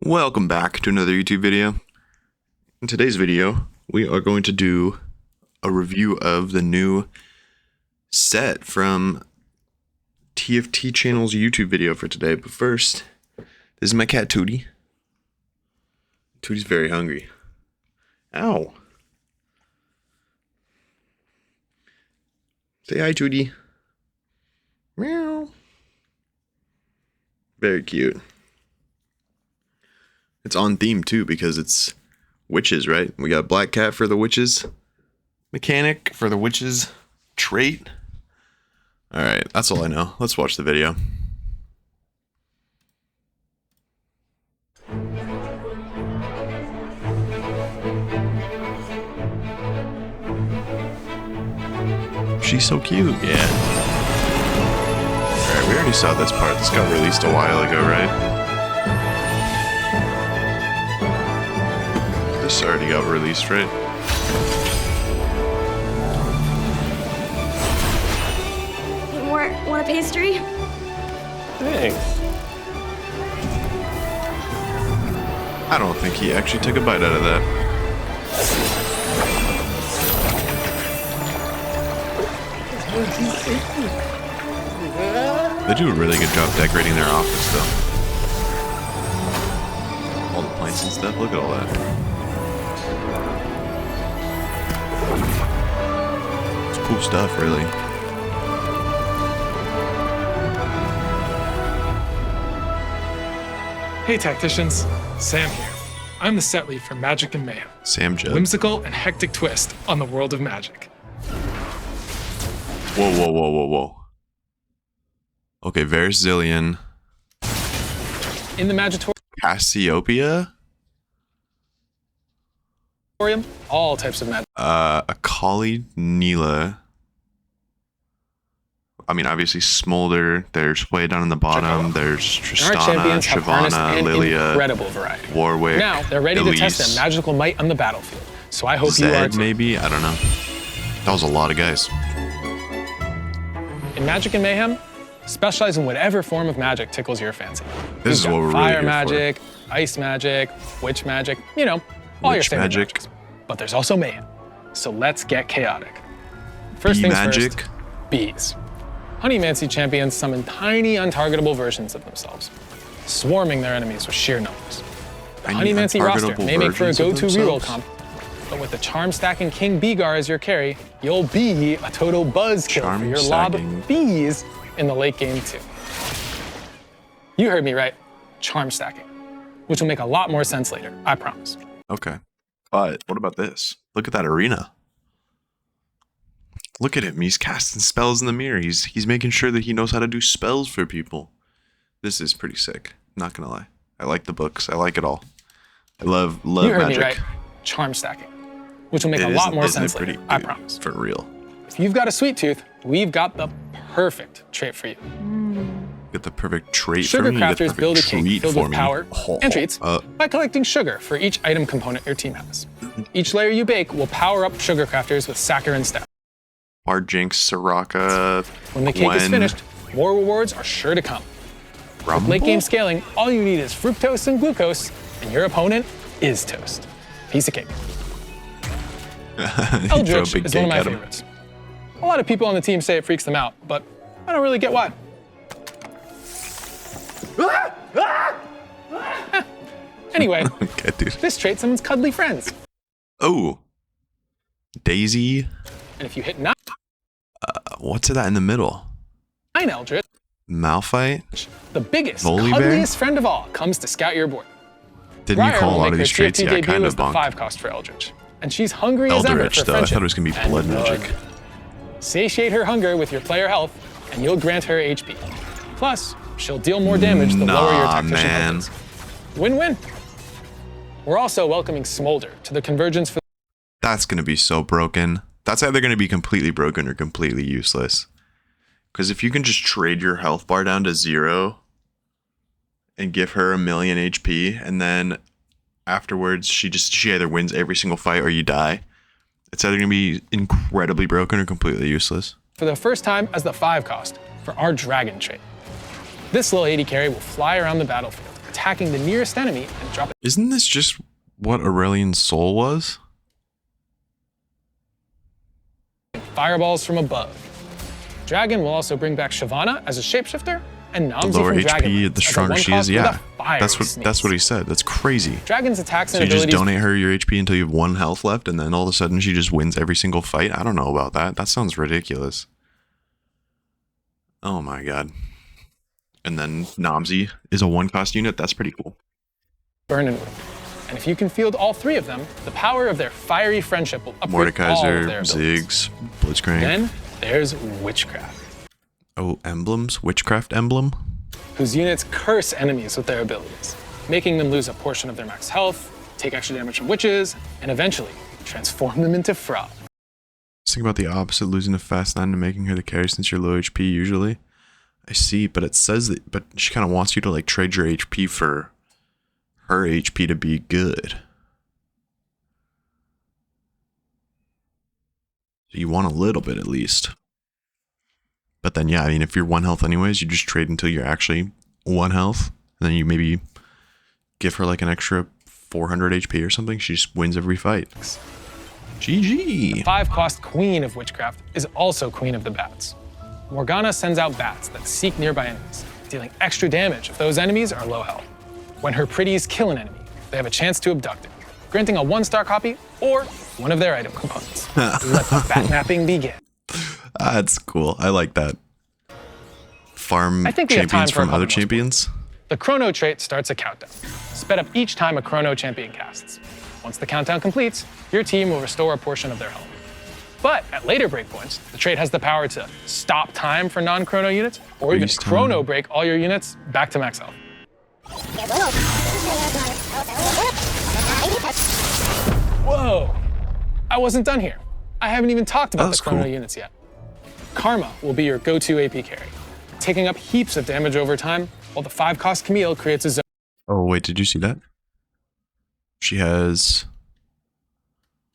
Welcome back to another YouTube video. In today's video, we are going to do a review of the new set from TFT channel's YouTube video for today. But first, this is my cat Tootie. Tootie's very hungry. Ow. Say hi, Tootie. Meow. Very cute. It's on theme too because it's witches, right? We got black cat for the witches mechanic, for the witches trait. Alright, that's all I know. Let's watch the video. She's so cute. Yeah. Alright, we already saw this part. This got released a while ago, right? This already got released, right? Want a pastry? Thanks. I don't think he actually took a bite out of that. They do a really good job decorating their office, though. All the plants and stuff. Look at all that. It's cool stuff, really. Hey Tacticians, Sam here. I'm the set lead for Magic and Mayhem. Sam Judd. Whimsical and hectic twist on the world of Magic. Whoa, whoa, whoa, whoa, whoa. Okay, Verzillion. In the Magitorium, Cassiopeia? all types of magic. Akali, Neela. I mean, obviously Smolder. There's way down in the bottom. There's Our Tristana, champions have harnessed Shyvana, an Lilia, incredible variety. Warwick. Now they're ready to test Elise, their magical might on the battlefield. So I hope you are Zed, too. maybe? I don't know. That was a lot of guys. In Magic and Mayhem, specialize in whatever form of magic tickles your fancy. This is We've got what we're fire really here magic, ice magic, witch magic, you know, all your Witch standard magic. magics. But there's also mayhem. So let's get chaotic. For. First Bee things magic. first, bees. Honeymancy champions summon tiny, untargetable versions of themselves, swarming their enemies with sheer numbers. The Tiny, Honeymancy roster untargetable may make for a versions of go-to reroll themselves? comp, but with the charm stacking King Beegar as your carry, you'll be a total buzzkill for your lob Charm-stacking. bees in the late game too. You heard me right, charm stacking, which will make a lot more sense later, I promise. Okay. But what about this? Look at that arena. Look at him. He's casting spells in the mirror. He's making sure that he knows how to do spells for people. This is pretty sick. Not gonna lie. I like the books. I like it all. I love You heard magic. me right, charm stacking, which will make a It lot is- more isn't it sense later, pretty, I dude? promise. For real. If you've got a sweet tooth, we've got the perfect trait for you. Get the perfect trait Sugar for me. Get the crafters perfect build a cake treat filled for with me. power Oh, and treats by collecting sugar for each item component your team has. Each layer you bake will power up sugar crafters with saccharine staff. Jinx, Soraka. When the cake is finished, more rewards are sure to come. With late game scaling, all you need is fructose and glucose, and your opponent is toast. Piece of cake. Eldritch is one of my favorites. A lot of people on the team say it freaks them out, but I don't really get why. Anyway, Okay, dude. this trait summons cuddly friends. Oh. Daisy. And if you hit 9 What's that in the middle? Eldritch, Malphite? the biggest, Volibear? cuddliest friend of all comes to scout your board. Didn't you Briar call a will lot make of her these traits? TFT Yeah, debut kind as of the bonk. 5 cost for Eldritch. And she's hungry as ever Eldritch, for though. I friendship thought it was going to be and blood blood. magic. Satiate her hunger with your player health, and you'll grant her HP. Plus, she'll deal more damage the lower your tactician man. health is. Win-win. We're also welcoming Smolder to the convergence for That's going to be so broken. That's either going to be completely broken or completely useless. Because if you can just trade your health bar down to 0 and give her 1,000,000 HP, and then afterwards she either wins every single fight or you die, it's either going to be incredibly broken or completely useless. for the first time as the 5 cost for our Dragon trait. This little 80 carry will fly around the battlefield, attacking the nearest enemy and dropping. Isn't this just what Aurelian's soul was? Fireballs from above. Dragon will also bring back Shyvana as a shapeshifter and The Namzi lower from HP, Dragonlance the as a stronger she one-cost is. with Yeah, a fiery that's what he said. That's crazy. Dragon's attacks So and you just abilities. donate her your HP until you have 1 health left, and then all of a sudden she just wins every single fight. I don't know about that. That sounds ridiculous. Oh my god. And then Namzi is a 1-cost unit. That's pretty cool. Burn and Wound. And if you can field all 3 of them, the power of their fiery friendship will upgrade all of Mordekaiser, their abilities. Ziggs, Blitzcrank. Then there's Witchcraft, Oh, emblems? Witchcraft emblem? whose units curse enemies with their abilities, making them lose a portion of their max health, take extra damage from witches, and eventually transform them into fraud. Let's think about the opposite, losing a fast 9 and making her the carry since you're low HP usually. I see, but it says that, but she kind of wants you to like trade your HP for her HP to be good. So you want a little bit at least. But then, yeah, I mean, if you're 1 health anyways, you just trade until you're actually 1 health. And then you maybe give her like an extra 400 HP or something. She just wins every fight. GG. 5-cost Queen of Witchcraft is also Queen of the Bats. Morgana sends out bats that seek nearby enemies, dealing extra damage if those enemies are low health. When her pretties kill an enemy, they have a chance to abduct it, granting a 1-star copy or one of their item components. Let the bat napping begin. That's cool. I like that. Farm I think we have time champions for a from couple other more champions. The Chrono trait starts a countdown, sped up each time a Chrono champion casts. Once the countdown completes, your team will restore a portion of their health. But at later breakpoints, the trait has the power to stop time for non-Chrono units, or even Freeze time. Chrono break all your units back to max health. Whoa! I wasn't done here. I haven't even talked about the That's Chrono cool. units yet. Karma will be your go-to AP carry, taking up heaps of damage over time, while the 5-cost Camille creates a zone. Oh, wait, did you see that? She has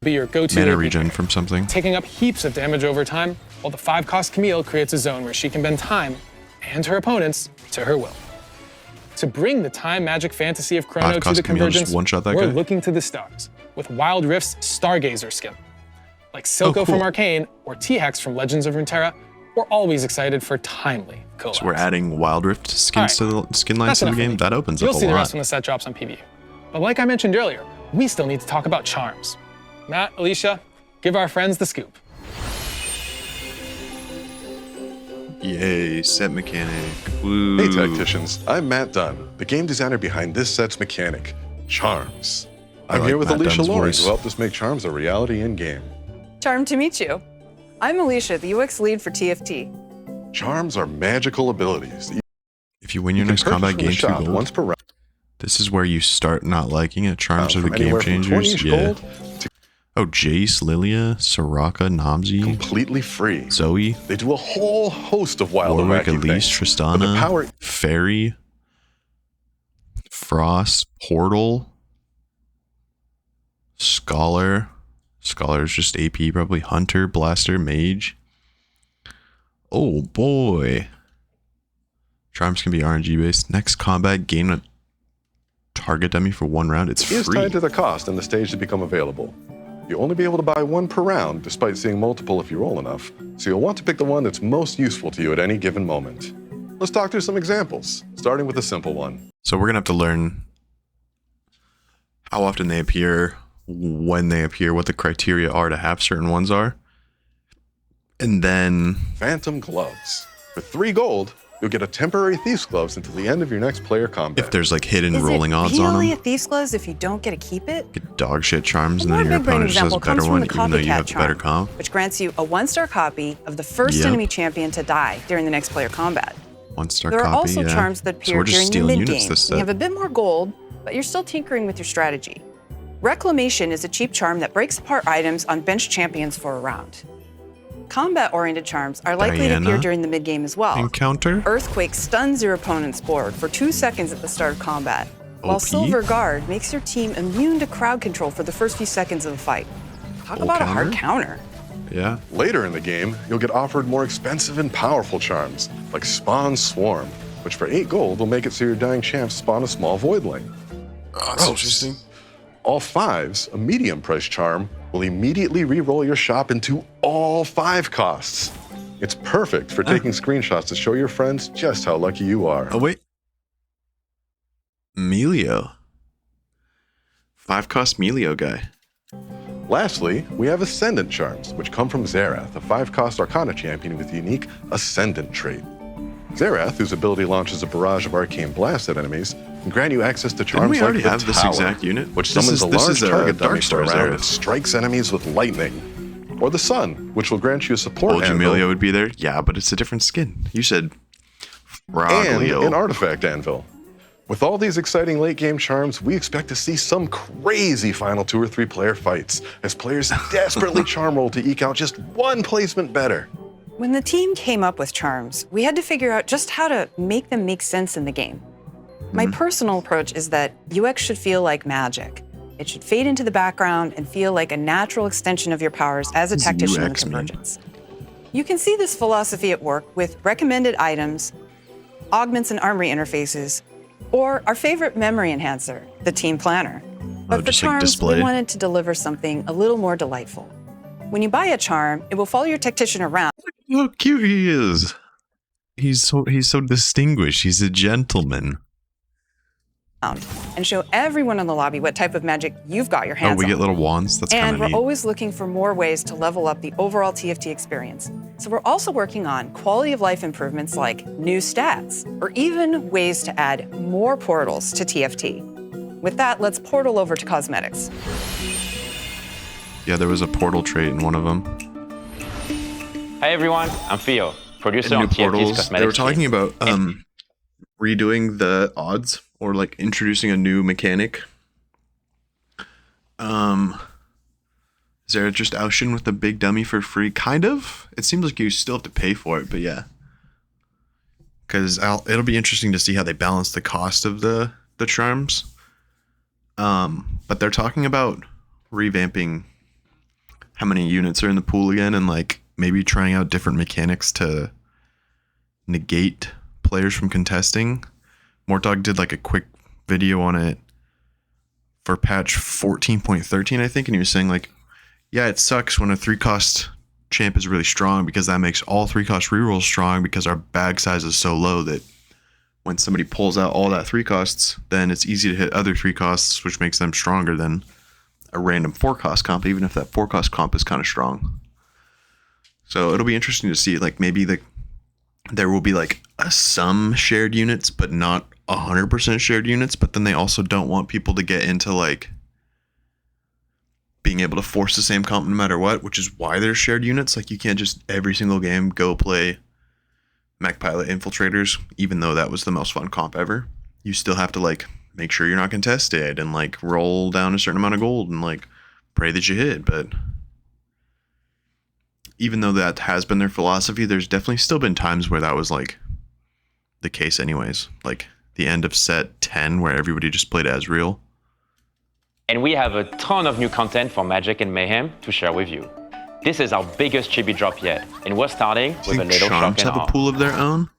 Be your go-to mana AP regen carry, from something. taking up heaps of damage over time, while the 5-cost Camille creates a zone where she can bend time and her opponents to her will. To bring the time magic fantasy of Chrono to 5-cost the Camille just convergence, one-shot that we're guy? looking to the stars with Wild Rift's Stargazer skin. Like Silco cool. from Arcane or T-Hex from Legends of Runeterra, we're always excited for timely collabs. So we're adding Wild Rift skins to the skin lines That's to the enough for game. me. That opens You'll up a see the rest lot. when the set drops on PvE. But like I mentioned earlier, we still need to talk about charms. Matt, Alicia, give our friends the scoop. Yay, set mechanic. Woo. Hey Tacticians, I'm Matt Dunn, the game designer behind this set's mechanic, Charms. I'm like here with Matt Alicia Dunn's Loring voice. to help us make Charms a reality in-game. Charmed to meet you. I'm Alicia, the UX lead for TFT. Charms are magical abilities. If you win your You can next combat purchase from game, the 2 shop gold. once per round. This is where you start not liking it. Charms are the from game anywhere from changers. 20 Yeah. gold to Oh, Jace, Lilia, Soraka, Namzi, completely free. Zoe, They do a whole host of wild and Warwick, wacky Elise, things. But the Tristana, power Fairy, Frost, Portal, Scholar. Scholar is just AP, probably Hunter, Blaster, Mage. Oh boy. Charms can be RNG based. Next combat, gain a target dummy for 1 round. It's is free. tied to the cost and the stage to become available. You'll only be able to buy 1 per round, despite seeing multiple if you roll enough, so you'll want to pick the one that's most useful to you at any given moment. Let's talk through some examples, starting with a simple one. So we're gonna have to learn how often they appear, when they appear, what the criteria are to have certain ones are. And then Phantom Gloves. With 3 gold, you'll get a temporary Thief's Gloves until the end of your next player combat. if there's like hidden Is rolling it odds on really them, a Thief's Gloves if you don't get to keep it? get dog shit charms, A and more then your big brain opponent just has a example comes better from one, the even though you Copycat have the better charm, comp. which grants you a 1-star copy of the first Yep. enemy champion to die during the next player combat. 1-star There are copy, also yeah. charms that So appear we're just during the stealing units mid-game. this You have set. a bit more gold, but you're still tinkering with your strategy. Reclamation is a cheap charm that breaks apart items on bench champions for a round. Combat-oriented charms are likely to appear Diana? during the mid-game as well. Encounter? Earthquake stuns your opponent's board for 2 seconds at the start of combat, while OP? Silver Guard makes your team immune to crowd control for the first few seconds of the fight. Talk Full about a hard counter? counter. Yeah. Later in the game, you'll get offered more expensive and powerful charms, like Spawn Swarm. which for 8 gold will make it so your dying champs spawn a small voidling. Oh, that's interesting. All 5s, a medium price charm, will immediately re-roll your shop into all 5 costs. It's perfect for taking screenshots to show your friends just how lucky you are. Oh, wait. Melio. 5-cost Melio guy. Lastly, we have Ascendant charms, which come from Xerath, a 5-cost Arcana champion with the unique Ascendant trait. Xerath, whose ability launches a barrage of arcane blasts at enemies, can grant you access to charms we like already the have this Tower, exact unit? which This summons is- a this large is a target dummy Dark Star for a round Xerath. that strikes enemies with lightning. Or the Sun, which will grant you a support Old anvil Jamelio would be there. Yeah, but it's a different skin. You said and Froglio. an artifact anvil. With all these exciting late-game charms, we expect to see some crazy final 2 or 3 player fights, as players desperately charm roll to eke out just one placement better. When the team came up with charms, we had to figure out just how to make them make sense in the game. My personal approach is that UX should feel like magic. It should fade into the background and feel like a natural extension of your powers as a What does tactician in UX mean? Convergence. You can see this philosophy at work with recommended items, augments and armory interfaces, or our favorite memory enhancer, the Team Planner. But for just like charms, display. we wanted to deliver something a little more delightful. When you buy a charm, it will follow your tactician around Look how cute he is. He's so distinguished. He's a gentleman. and show everyone in the lobby what type of magic you've got your Oh, hands we on. get little wands. That's kind And of we're neat. always looking for more ways to level up the overall TFT experience. So we're also working on quality of life improvements like new stats, or even ways to add more portals to TFT. With that, let's portal over to cosmetics. Yeah, there was a portal trait in one of them. Hi everyone, I'm Theo, producer And on new TFT's portals. Cosmetics They were talking team. about redoing the odds or like introducing a new mechanic. Is there just Ocean with the big dummy for free? Kind of. It seems like you still have to pay for it, but yeah. Because it'll be interesting to see how they balance the cost of the charms. But they're talking about revamping how many units are in the pool again, and like maybe trying out different mechanics to negate players from contesting. Mortdog did like a quick video on it for patch 14.13, I think, and he was saying like, yeah, it sucks when a 3-cost champ is really strong because that makes all 3-cost rerolls strong because our bag size is so low that when somebody pulls out all that 3 costs, then it's easy to hit other 3 costs, which makes them stronger than a random 4-cost comp, even if that 4-cost comp is kind of strong. So it'll be interesting to see, like maybe there will be like some shared units, but not 100% shared units. But then they also don't want people to get into like being able to force the same comp no matter what, which is why there's shared units. Like you can't just every single game go play Mech Pilot Infiltrators, even though that was the most fun comp ever. You still have to like make sure you're not contested and like roll down a certain amount of gold and like pray that you hit. But even though that has been their philosophy, there's definitely still been times where that was like the case anyways. Like the end of set 10 where everybody just played as real. And we have a ton of new content for Magic and Mayhem to share with you. This is our biggest chibi drop yet, and we're starting I with a think little Charms shock and have a awe. pool of their own.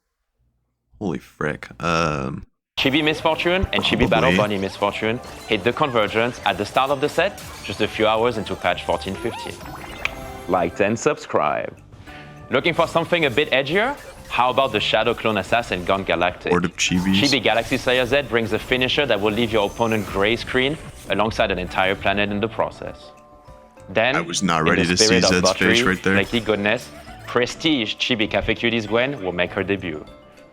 Holy frick. Chibi Misfortune and Chibi Battle Probably. Bunny Misfortune hit the convergence at the start of the set, just a few hours into patch 14.15. Like and subscribe. Looking for something a bit edgier? How about the Shadow Clone Assassin Gone Galactic? Horde of Chibis. Chibi Galaxy Slayer Z brings a finisher that will leave your opponent gray screen alongside an entire planet in the process. Then, I was not in ready the to see spirit of Zed's buttery, face right there. flaky goodness, Prestige Chibi Cafe Cuties Gwen will make her debut.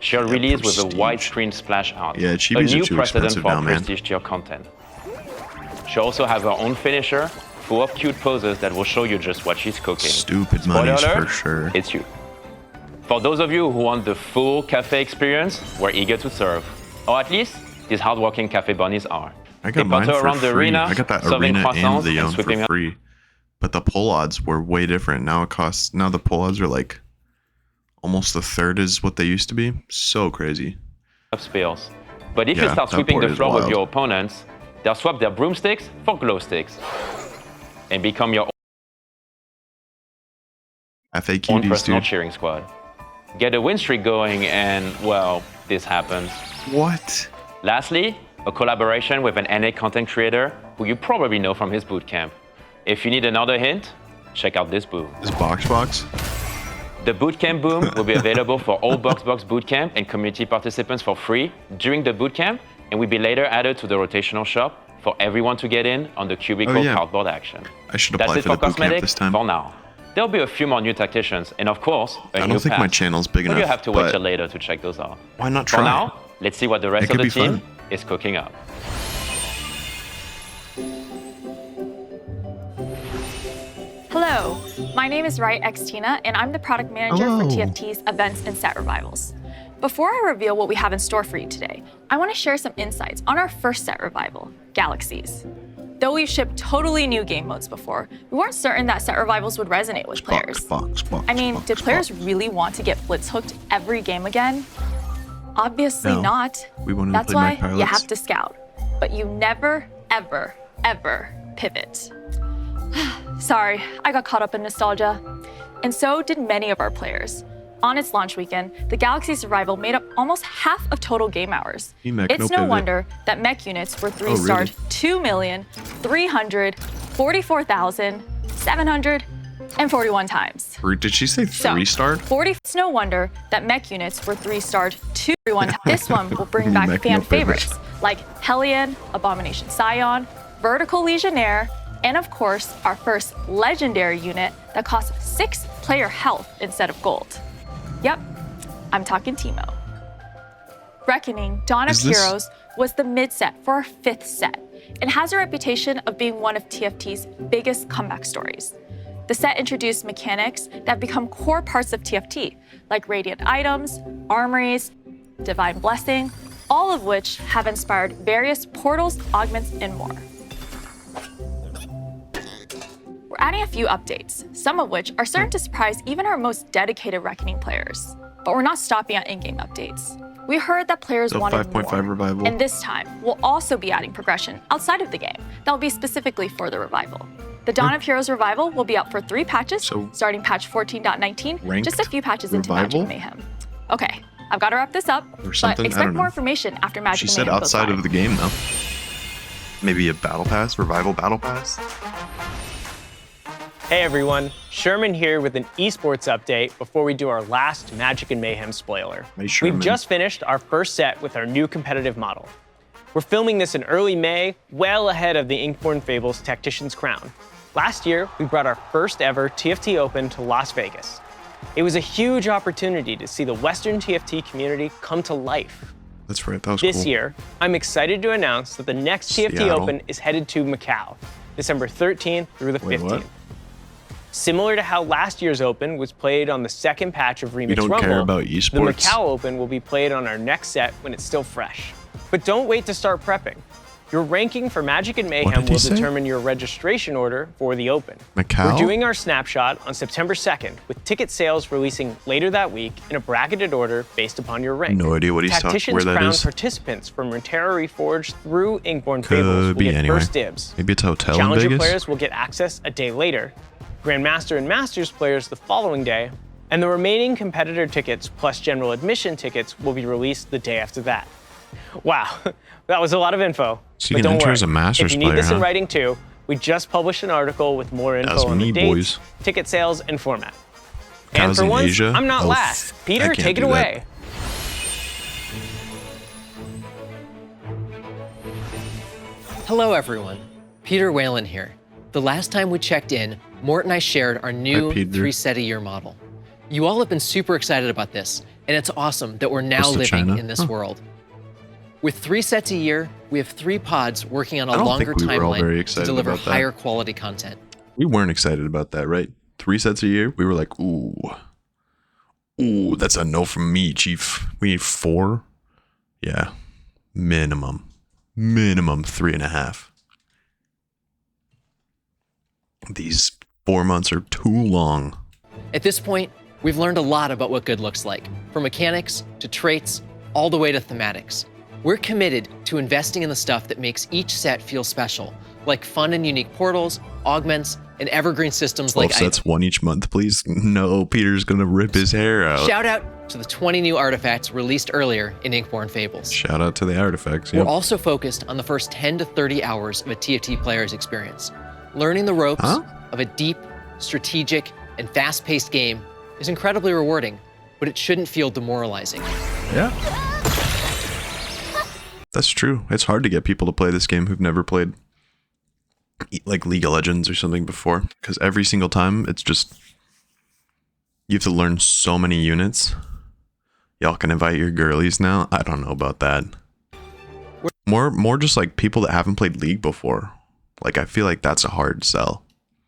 She'll release with a Prestige. widescreen splash art, Yeah, a Chibis are new too precedent expensive for now, man. Prestige tier content. She'll also have her own finisher, full of cute poses that will show you just what she's cooking. Stupid Spoiler monies alert, for sure. it's you. For those of you who want the full cafe experience, we're eager to serve. Or at least, these hardworking cafe bunnies are. I got They mine potter for around the free. arena, I got that serving arena and croissants the and Yone sweeping for up free. But the pull odds were way different. Now the pull odds are like almost a third is what they used to be. So crazy. spills. But if Yeah, you start that sweeping board the is floor with wild. your opponents, they'll swap their broomsticks for glow sticks and become your own FAQs, personal dude. cheering squad. get a win streak going, and well, this happens. What? Lastly, a collaboration with an NA content creator who you probably know from his bootcamp. If you need another hint, check out this boom. Is Box? The bootcamp boom will be available for all BoxBox bootcamp and community participants for free during the bootcamp, and will be later added to the rotational shop for everyone to get in on the cubicle cardboard action. I should That's apply it for the for bootcamp cosmetics this time. for now. There'll be a few more new tacticians, and of course, a I new don't think my pact. channel's big But enough. you have to wait but till later to check those out. Why not For try? now, let's see what the rest It of could the be team fun. is cooking up. Hello, my name is Wright X Tina, and I'm the product manager Hello. for TFT's events and set revivals. Before I reveal what we have in store for you today, I want to share some insights on our first set revival, Galaxies. Though we've shipped totally new game modes before, we weren't certain that set revivals would resonate with players. I mean, did players really want to get blitz hooked every game again? Obviously No. not. We wanted to That's play why Mech Pilots. you have to scout. But you never, ever, ever pivot. Sorry, I got caught up in nostalgia. And so did many of our players. On its launch weekend, the Galaxy's Revival made up almost half of total game hours. Mech, It's no no pivot. wonder that mech units were really? 3-starred 2,344,741 times. Did she say So, 3-star? It's no wonder that mech units were 3-starred 2-1 times. This one will bring back Mech, fan no pivot. favorites like Hellion, Abomination Scion, Vertical Legionnaire, and of course, our first legendary unit that costs 6 player health instead of gold. Yep, I'm talking Teemo. Reckoning Dawn of Is this- Heroes was the mid-set for our 5th set and has a reputation of being one of TFT's biggest comeback stories. The set introduced mechanics that have become core parts of TFT, like radiant items, armories, divine blessing, all of which have inspired various portals, augments, and more. We're adding a few updates, some of which are certain to surprise even our most dedicated Reckoning players. But we're not stopping at in-game updates. We heard that players So wanted 5.5 more, revival. and this time, we'll also be adding progression outside of the game that will be specifically for the revival. The Dawn of Heroes Revival will be out for 3 patches, So, starting patch 14.19, ranked just a few patches into revival? Magic Mayhem. Okay, I've got to wrap this up, Or but something? I expect don't more know. information after Magic She Mayhem said goes outside live. of the game, though. Maybe a battle pass? Revival battle pass? Hey everyone, Sherman here with an esports update before we do our last Magic and Mayhem spoiler. Hey, Sherman. We've just finished our first set with our new competitive model. We're filming this in early May, well ahead of the Inkborn Fables Tactician's Crown. Last year, we brought our first ever TFT Open to Las Vegas. It was a huge opportunity to see the Western TFT community come to life. That's right, that was This cool. year, I'm excited to announce that the next TFT Seattle. Open is headed to Macau, December 13th through the Wait, 15th. what? Similar to how last year's Open was played on the second patch of Remix don't Rumble, care about the esports? Macau Open will be played on our next set when it's still fresh. But don't wait to start prepping. Your ranking for Magic and Mayhem did he will say? determine your registration order for the Open. Macau? We're doing our snapshot on September 2nd, with ticket sales releasing later that week in a bracketed order based upon your rank. No idea what he's talking- Tacticians where that Crown is. participants from Runeterra Reforged through Inkborn Could Fables will be get anywhere. first dibs. Maybe it's a hotel in Challenger Vegas? players will get access a day later, Grandmaster and Masters players the following day, and the remaining competitor tickets plus general admission tickets will be released the day after that. Wow, that was a lot of info. So you but can don't enter worry, as a Masters if you need player, this in huh? writing too, we just published an article with more info That's on me, the dates, boys. ticket sales, and format. Cows And for in once, Asia? I'm not Oh, last. I Peter, can't take it do that. away. Hello everyone, Peter Whalen here. The last time we checked in, Mort and I shared our new Hi, Peter. 3-set-a-year model. You all have been super excited about this, and it's awesome that we're now Close to living China? in this Huh. world. With 3 sets a year, we have 3 pods working on I a don't longer think we were all very timeline to excited deliver about that. higher quality content. We weren't excited about that, right? 3 sets a year? We were like, ooh. Ooh, that's a no from me, Chief. We need 4? Yeah. Minimum 3.5. These 4 months are too long. At this point, we've learned a lot about what good looks like, from mechanics to traits, all the way to thematics. We're committed to investing in the stuff that makes each set feel special, like fun and unique portals, augments, and evergreen systems 12 like sets, one each month, please. No, Peter's gonna rip his hair out. Shout out to the 20 new artifacts released earlier in Inkborn Fables. Shout out to the artifacts. We're Yep. also focused on the first 10 to 30 hours of a TFT player's experience. Learning the ropes of a deep, strategic, and fast-paced game is incredibly rewarding, but it shouldn't feel demoralizing. Yeah. That's true. It's hard to get people to play this game who've never played like League of Legends or something before, because every single time it's just, you have to learn so many units. Y'all can invite your girlies now. I don't know about that. More just like people that haven't played League before. Like, I feel like that's a hard sell.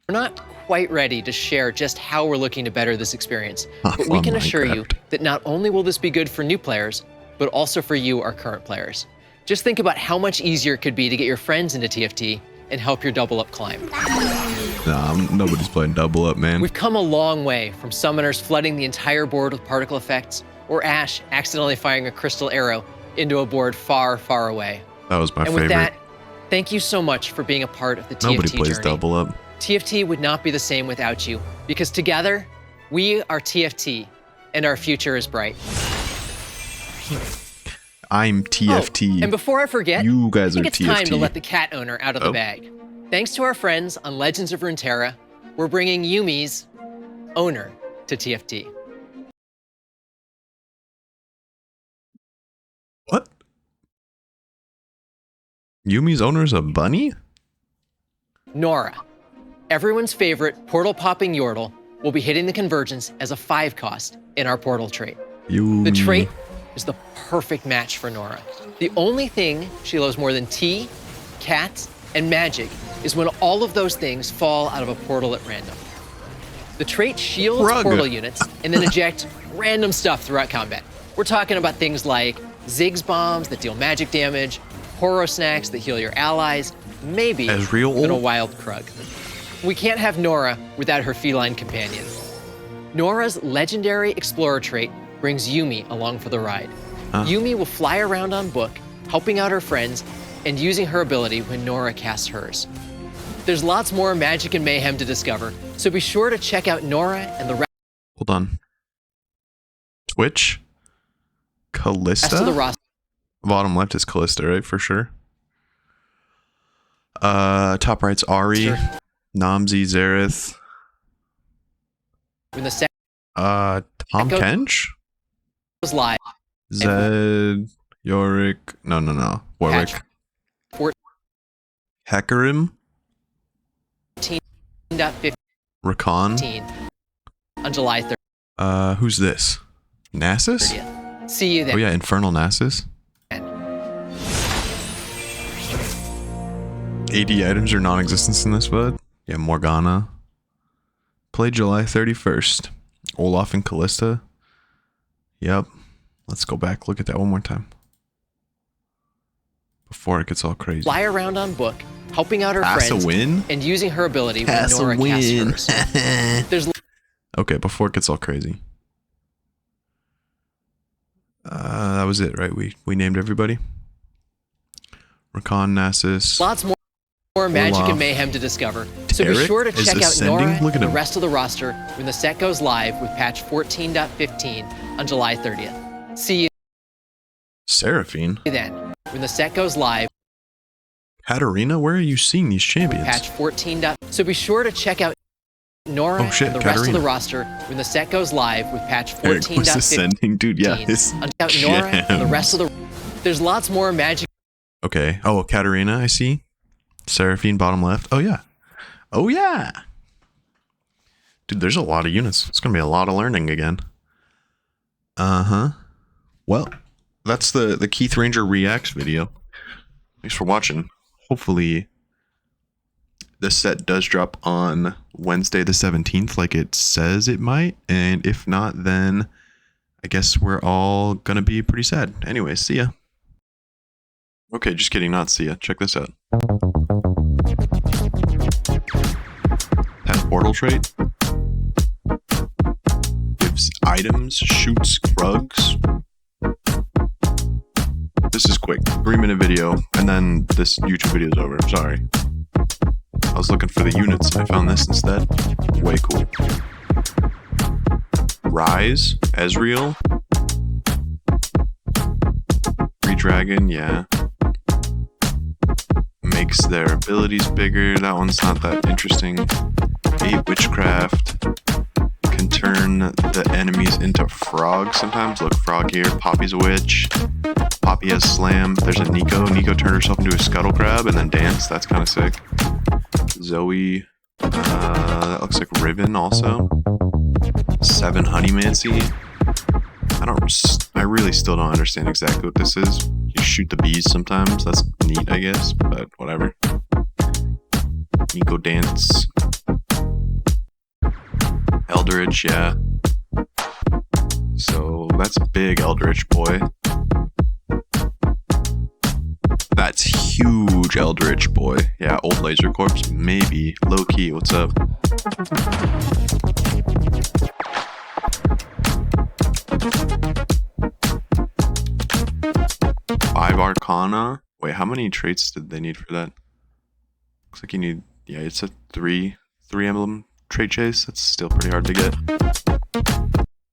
We're not quite ready to share just how we're looking to better this experience, but we On can assure you Minecraft. that not only will this be good for new players, but also for you, our current players. Just think about how much easier it could be to get your friends into TFT and help your double up climb. Nah, nobody's playing double up, man. We've come a long way from summoners flooding the entire board with particle effects, or Ash accidentally firing a crystal arrow into a board far, far away. That was my And favorite. with that, thank you so much for being a part of the TFT Nobody plays journey. double up. TFT would not be the same without you, because together, we are TFT, and our future is bright. I'm TFT. Oh, and before I forget, You guys I think are it's time to TFT. let the cat owner out of the Oh. bag. Thanks to our friends on Legends of Runeterra, we're bringing Yumi's owner to TFT. What? Yumi's owner's a bunny? Nora, everyone's favorite portal-popping Yordle, will be hitting the convergence as a 5 cost in our portal trait. Yumi. The trait is the perfect match for Nora. The only thing she loves more than tea, cats, and magic is when all of those things fall out of a portal at random. The trait shields Rug. portal units and then eject random stuff throughout combat. We're talking about things like Ziggs bombs that deal magic damage, Horo snacks that heal your allies, maybe Ezreal? even a wild Krug. We can't have Nora without her feline companion. Nora's legendary explorer trait brings Yumi along for the ride. Yumi will fly around on book, helping out her friends and using her ability when Nora casts hers. There's lots more magic and mayhem to discover, so be sure to check out Nora and the Hold on. Twitch? Callista? rest of the roster. Bottom left is Callista, right? For sure. Top right's Ari. Sure. Namzi, Zareth. When the set Tom Echo- Kench? goes live, Zed. Yorick. No. Warwick. Patch 14. Hecarim. 14.15 Rakan. on July 30th. Who's this? Nasus? See you Oh then. yeah, Infernal Nasus. 80 items are non-existent in this, bud. Yeah, Morgana. Play July 31st. Olaf and Callista. Yep. Let's go back. Look at that one more time. Before it gets all crazy. Fly around on book, helping out her Pass friends a win? and using her ability when Pass a Nora win. casts hers. There's Okay, before it gets all crazy. That was it, right? We named everybody. Rakan, Nasus. lots more magic Olaf. and mayhem to discover, so be Tarek sure to is check out ascending. Nora Look at and the him. rest of the roster when the set goes live with patch 14.15 on July 30th. See you Seraphine. then. When the set goes live, Katarina, where are you seeing these champions? patch 14. So be sure to check out Nora Oh, shit, and the rest of Katarina. the roster when the set goes live with patch Eric was 14.15 ascending, dude. Yeah, his on out Nora and the rest of the. There's lots more magic. Okay. Oh, Katarina, I see. Seraphine, bottom left. Oh, yeah. Oh, yeah. Dude, there's a lot of units. It's going to be a lot of learning again. Uh-huh. Well, that's the Keith Ranger Reacts video. Thanks for watching. Hopefully, this set does drop on Wednesday the 17th like it says it might. And if not, then I guess we're all going to be pretty sad. Anyway, see ya. Okay, just kidding, not see ya. Check this out. Pet portal trait. Gives items, shoots Krugs. This is quick. 3-minute video, and then this YouTube video is over. Sorry. I was looking for the units and I found this instead. Way cool. Rise, Ezreal. Dragon, yeah. Makes their abilities bigger. That one's not that interesting. 8 Witchcraft. Can turn the enemies into frogs sometimes. Look, frog here. Poppy's a witch. Poppy has slam. There's a Nico. Nico turned herself into a scuttle crab and then danced. That's kind of sick. Zoe. That looks like Riven also. 7 Honeymancy. I really still don't understand exactly what this is. You shoot the bees sometimes. That's neat, I guess, but whatever. Nico Dance. Eldritch, yeah. So that's big, Eldritch boy. That's huge, Eldritch boy. Yeah, old Laser Corpse, maybe. Low key, what's up? Five Arcana. Wait, how many traits did they need for that? Looks like you need, yeah, it's a three emblem trait chase. That's still pretty hard to get.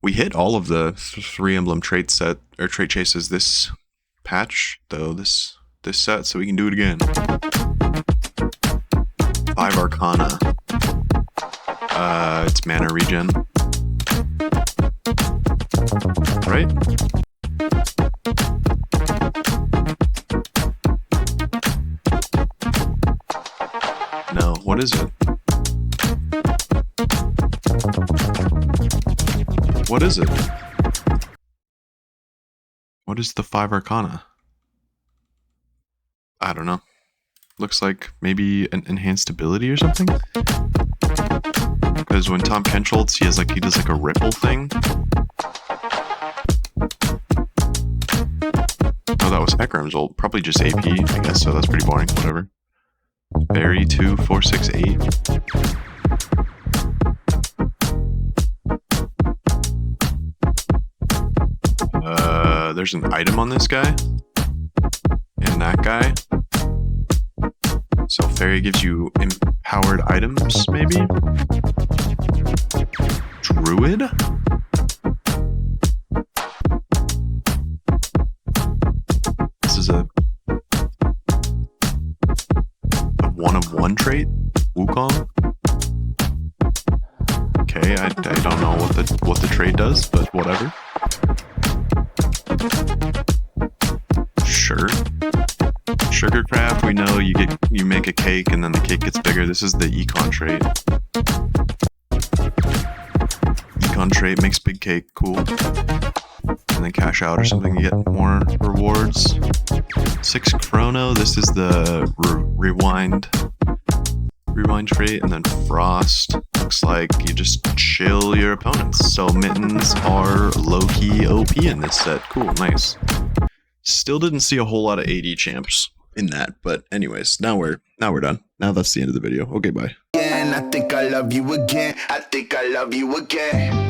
We hit all of the 3 emblem trait set or trait chases this patch, though, this set, so we can do it again. 5 Arcana. It's mana regen. Right? No, what is it? What is it? What is the 5 Arcana? I don't know. Looks like maybe an enhanced ability or something? Because when Tom Kenscholtz, he does like a ripple thing. Oh, that was Ekram's ult. Probably just AP, I guess, so that's pretty boring. Whatever. Berry 2, 4, 6, 8. There's an item on this guy. And that guy. So Fairy gives you empowered items, maybe? Druid? This is a 1/1 trait? Wukong? Okay, I don't know what the trait does, but whatever. Sure. Sugarcraft, we know you make a cake and then the cake gets bigger. This is the Econ trait. Econ trait makes big cake, cool. And then cash out or something, you get more rewards. 6 Chrono, this is the rewind trait, and then Frost. Looks like you just chill your opponents. So Mittens are low-key OP in this set. Cool, nice. Still didn't see a whole lot of AD champs in that, but anyways, now we're done. Now that's the end of the video. Okay, bye. I think I love you again. I think I love you again.